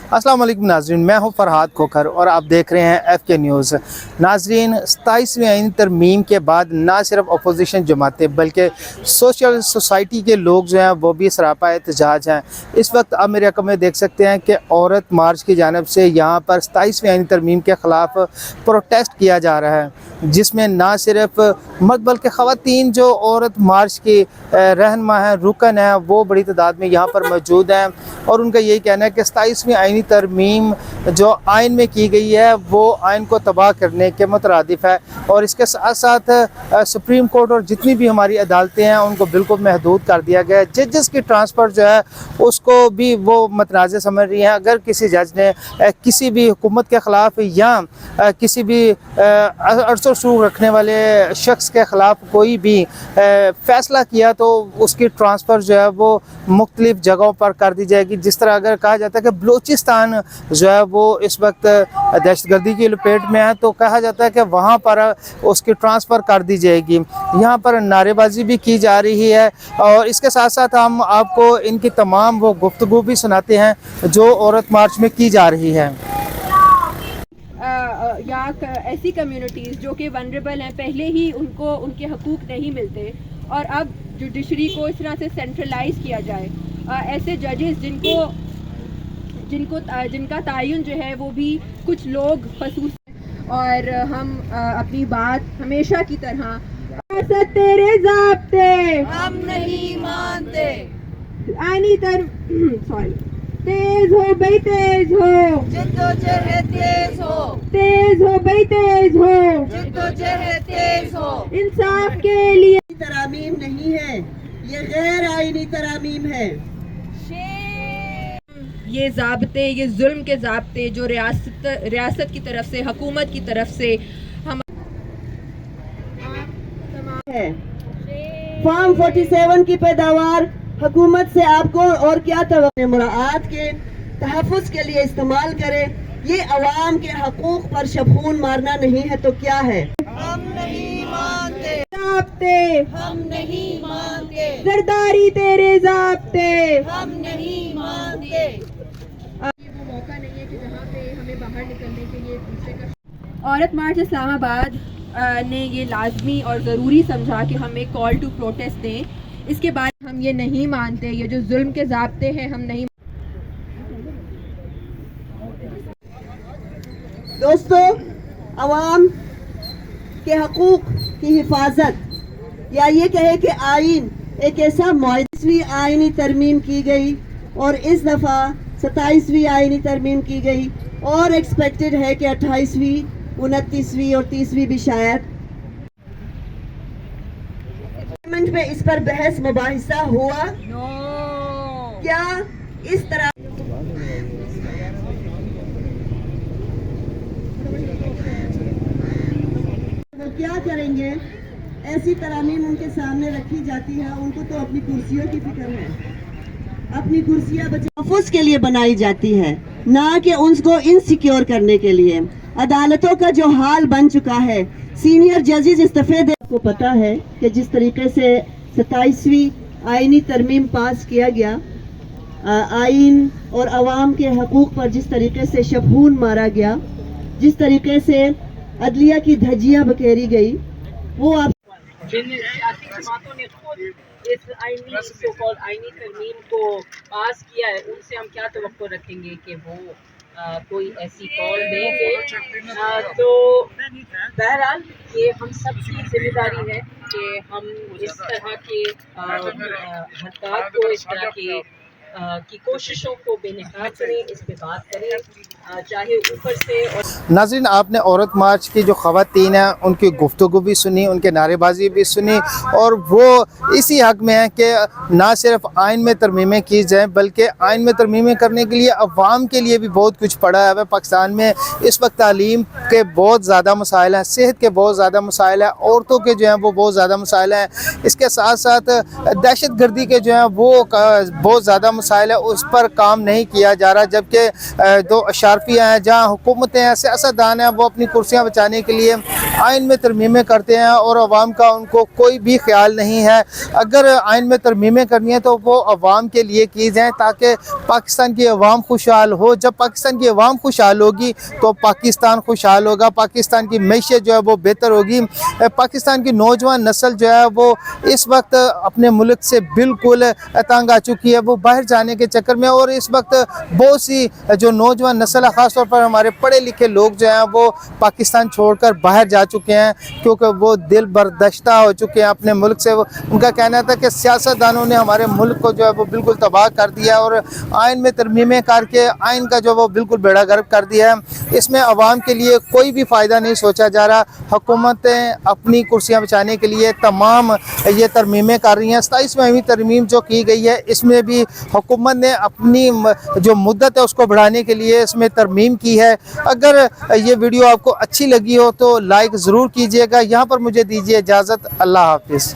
अस्सलाम वालेकुम नाजरीन, मैं हूं फरहाद खोखर और आप देख रहे हैं FK न्यूज़। नाजरीन, 27वीं आईनी तरमीम के बाद ना सिर्फ अपोजिशन जमातें बल्कि सोशल सोसाइटी के लोग जो हैं वो भी सरापा एहतजाज हैं। इस वक्त आप मेरे रकम में देख सकते हैं कि औरत मार्च की जानिब से यहाँ पर 27वीं आईनी तरमीम के ख़िलाफ़ प्रोटेस्ट किया जा रहा है, जिसमें ना सिर्फ मर्द बल्कि ख़वातीन जो औरत मार्च की रहनुमा हैं, रुकन हैं, वो बड़ी तादाद में यहाँ पर मौजूद हैं और उनका यही कहना है कि 27वीं आईनी तरमीम जो आइन में की गई है वो आइन को तबाह करने के मुतरादिफ है और इसके साथ साथ सुप्रीम कोर्ट और जितनी भी हमारी अदालतें हैं उनको बिल्कुल महदूद कर दिया गया है। जजेस की ट्रांसफ़र जो है उसको भी वो मतनाज़ समझ रही हैं। अगर किसी जज ने किसी भी हुकूमत के ख़िलाफ़ या किसी भी अरसों रसूख रखने वाले शख्स के ख़िलाफ़ कोई भी फ़ैसला किया तो उसकी ट्रांसफ़र जो है वो मुख्तलिफ़ जगहों पर कर दी जाएगी। जिस तरह अगर कहा जाता है कि बलूचिस्तान जो है वो इस वक्त दहशतगर्दी की लपेट में है तो कहा जाता है कि वहाँ पर उसकी ट्रांसफ़र कर दी जाएगी। यहाँ पर नारेबाजी भी की जा रही है और इसके साथ साथ हम आपको इनकी तमाम वो गुफ्तगू भी सुनाते हैं जो औरत मार्च में की जा रही है। या ऐसी कम्युनिटीज़ जो कि वनरेबल हैं, पहले ही उनको उनके हकूक़ नहीं मिलते और अब जुडिशरी को इस तरह से सेंट्रलाइज किया जाए। ऐसे जजेस जिनका तायुन जो है वो भी कुछ लोग खसूस और हम अपनी बात हमेशा की तरह तेरे ज़ाब्ते हम नहीं मानते। आईनी सॉरी तेज हो भाई तेज हो, जिद्दोजहद तेज हो, तेज हो भाई तेज हो, जिद्दोजहद तेज हो। इंसाफ के लिए तरामीम नहीं है, ये गैर आईनी तरामीम है। ये ज़ाब्ते, ये जुल्म के ज़ाब्ते जो रियासत की तरफ से, हुकूमत की तरफ से हम है। फार्म 47 की पैदावार हुकूमत से आपको और क्या तवक्को, मुराआत के तहफ़्फ़ुज़ के लिए इस्तेमाल करें। ये अवाम के हकूक़ पर शबखून मारना नहीं है तो क्या है? हम नहीं मानते, ज़ाब्ते हम नहीं मानते, जरदारी तेरे ज़ाब्ते हम नहीं मानते। ये वो मौका नहीं है कि जहाँ पे हमें बाहर निकलने के लिए दूसरे का। औरत मार्च इस्लामाबाद ने ये लाजमी और ज़रूरी समझा कि हम एक कॉल टू प्रोटेस्ट दें। इसके बाद हम ये नहीं मानते, ये जो जुल्म के ज़ाब्ते हैं हम नहीं। दोस्तों, अवाम के हकूक़ की हिफाजत या ये कहे कि आइन एक ऐसा 29वीं आइनी तरमीम की गई और इस दफ़ा 27वीं आइनी तरमीम की गई और एक्सपेक्टेड है कि 28वीं, 29वीं और 30वीं भी शायद। पार्लियामेंट में इस पर बहस मुबाहिसा हुआ? क्या इस तरह वो क्या करेंगे? ऐसी तरामीम उनके सामने रखी जाती है, उनको तो अपनी कुर्सियों की फिक्र है, अपनी कुर्सियां तहफ़्फ़ुज़ के लिए बनाई जाती है, ना कि उनको इनसिक्योर करने के लिए। अदालतों का जो हाल बन चुका है, सीनियर जजेस इस्तीफे दे। आपको पता है कि जिस तरीके से 27वीं आइनी तरमीम पास किया गया, आइन और अवाम के हकूक़ पर जिस तरीके से शबखून मारा गया, जिस तरीके से अदलिया की धज्जियां बखेरी गई, वो आप जिन सियासी जमातों ने खुद इस सो कॉल्ड आइनी तरमीम को पास किया है उनसे हम क्या तवक्को रखेंगे कि वो कोई ऐसी कॉल देंगे। तो बहरहाल ये हम सब की जिम्मेदारी है कि हम इस तरह के हरकत को, इस तरह की कोशिशों को बेनकाब करें, इस पे बात करें, चाहे ऊपर से। और नाज़रीन, आपने औरत मार्च की जो ख़वातीन हैं उनकी गुफ्तगू भी सुनी, उनके नारेबाजी भी सुनी और वो इसी हक़ में है कि ना सिर्फ आइन में तरमीमें की जाएँ बल्कि आइन में तरमीमें करने के लिए अवाम के लिए भी बहुत कुछ पड़ा है। पाकिस्तान में इस वक्त तालीम के बहुत ज़्यादा मसाइल हैं, सेहत के बहुत ज़्यादा मसाइल हैं, औरतों के जो हैं वो बहुत ज़्यादा मसाइल हैं। इसके साथ साथ दहशत गर्दी के जो हैं वो बहुत ज़्यादा मसाइल है, उस पर काम नहीं किया जा रहा। जबकि 2 चारफिया हैं, जहाँ हुकूमतें हैं, सियासतदान हैं, वो अपनी कुर्सियाँ बचाने के लिए आइन में तरमीमें करते हैं और अवाम का उनको कोई भी ख्याल नहीं है। अगर आइन में तरमीमें करनी है तो वो अवाम के लिए की जाएँ ताकि पाकिस्तान की अवाम खुशहाल हो। जब पाकिस्तान की अवाम खुशहाल होगी तो पाकिस्तान खुशहाल होगा, पाकिस्तान की मैशत जो है वो बेहतर होगी। पाकिस्तान की नौजवान नस्ल जो है वो इस वक्त अपने मुल्क से बिल्कुल तंग आ चुकी है, वो बाहर जाने के चक्कर में, और इस वक्त बहुत सी जो नौजवान नस्ल है, ख़ास तौर पर हमारे पढ़े लिखे लोग जो हैं वो पाकिस्तान छोड़कर बाहर जा चुके हैं क्योंकि वो दिल बर्दश्ता हो चुके हैं अपने मुल्क से। उनका कहना था कि सियासतदानों ने हमारे मुल्क को जो है वो बिल्कुल तबाह कर दिया और आइन में तरमीमें करके आइन का जो वो बिल्कुल बेड़ा गर्क कर दिया है। इसमें अवाम के लिए कोई भी फ़ायदा नहीं सोचा जा रहा। हुकूमतें अपनी कुर्सियाँ बचाने के लिए तमाम ये तरमीमें कर रही हैं। 27वीं तरमीम जो की गई है इसमें भी हुकूमत ने अपनी जो मुद्दत है उसको बढ़ाने के लिए इसमें तरमीम की है। अगर ये वीडियो आपको अच्छी लगी हो तो लाइक ज़रूर कीजिएगा। यहाँ पर मुझे दीजिए इजाज़त। अल्लाह हाफिज़।